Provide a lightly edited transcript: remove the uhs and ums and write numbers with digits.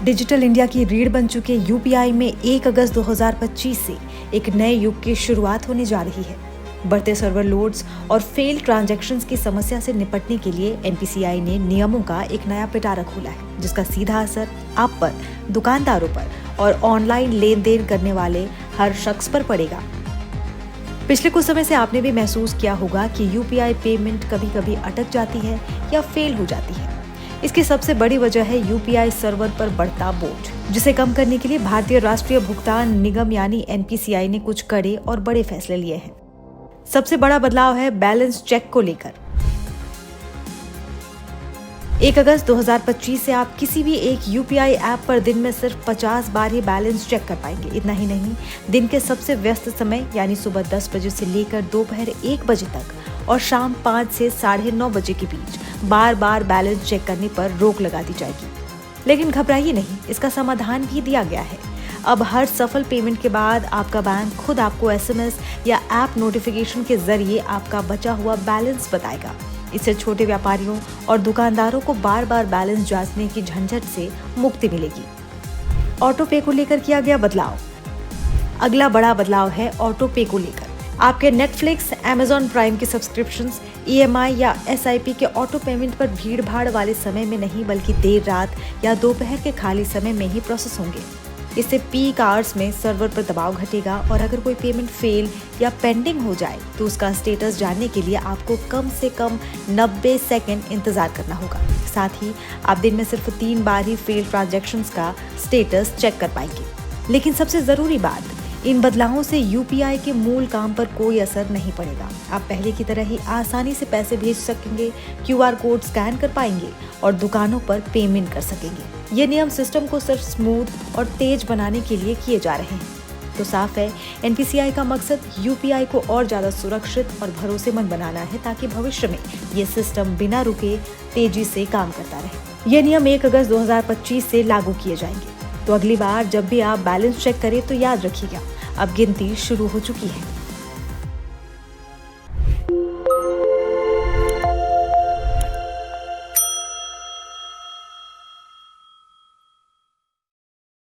Digital India की रीढ़ बन चुके यूपीआई में 1 अगस्त 2025 से एक नए युग की शुरुआत होने जा रही है। बढ़ते सर्वर लोड्स और फेल ट्रांजैक्शंस की समस्या से निपटने के लिए एनपीसीआई ने नियमों का एक नया पिटारा खोला है, जिसका सीधा असर आप पर, दुकानदारों पर और ऑनलाइन लेन देन करने वाले हर शख्स पर पड़ेगा। पिछले कुछ समय से आपने भी महसूस किया होगा कि यूपीआई पेमेंट कभी कभी अटक जाती है या फेल हो जाती है। इसकी सबसे बड़ी वजह है यूपीआई सर्वर पर बढ़ता बोझ, जिसे कम करने के लिए भारतीय राष्ट्रीय भुगतान निगम यानी एनपीसीआई ने कुछ कड़े और बड़े फैसले लिए हैं। सबसे बड़ा बदलाव है बैलेंस चेक को लेकर। 1 अगस्त 2025 से आप किसी भी एक यूपीआई ऐप पर दिन में सिर्फ 50 बार ही बैलेंस चेक कर पाएंगे। इतना ही नहीं, दिन के सबसे व्यस्त समय यानी सुबह 10 बजे से लेकर दोपहर 1 बजे तक और शाम 5 से 9:30 बजे के बीच बार बार बैलेंस चेक करने पर रोक लगा दी जाएगी। लेकिन घबराइए नहीं, इसका समाधान भी दिया गया है। अब हर सफल पेमेंट के बाद आपका बैंक खुद आपको एसएमएस या ऐप नोटिफिकेशन के जरिए आपका बचा हुआ बैलेंस बताएगा। इससे छोटे व्यापारियों और दुकानदारों को बार बार बैलेंस जांचने की झंझट से मुक्ति मिलेगी। ऑटो पे को लेकर किया गया बदलाव। अगला बड़ा बदलाव है ऑटो पे को लेकर। आपके नेटफ्लिक्स, अमेज़न प्राइम के सब्सक्रिप्शंस, ईएमआई या एसआईपी के ऑटो पेमेंट पर भीड़ भाड़ वाले समय में नहीं बल्कि देर रात या दोपहर के खाली समय में ही प्रोसेस होंगे। इससे पीक आवर्स में सर्वर पर दबाव घटेगा और अगर कोई पेमेंट फेल या पेंडिंग हो जाए तो उसका स्टेटस जानने के लिए आपको कम से कम 90 सेकंड इंतजार करना होगा। साथ ही आप दिन में सिर्फ 3 बार ही फेल ट्रांजैक्शंस का स्टेटस चेक कर पाएंगे। लेकिन सबसे जरूरी बात, इन बदलावों से यूपीआई के मूल काम पर कोई असर नहीं पड़ेगा। आप पहले की तरह ही आसानी से पैसे भेज सकेंगे, क्यूआर कोड स्कैन कर पाएंगे और दुकानों पर पेमेंट कर सकेंगे। ये नियम सिस्टम को सिर्फ स्मूथ और तेज बनाने के लिए किए जा रहे हैं। तो साफ है, एनपीसीआई का मकसद यूपीआई को और ज्यादा सुरक्षित और भरोसेमंद बनाना है, ताकि भविष्य में ये सिस्टम बिना रुके तेजी से काम करता रहे। ये नियम 1 अगस्त 2025 से लागू किए जाएंगे। तो अगली बार जब भी आप बैलेंस चेक करें तो याद रखिएगा, अब गिनती शुरू हो चुकी है।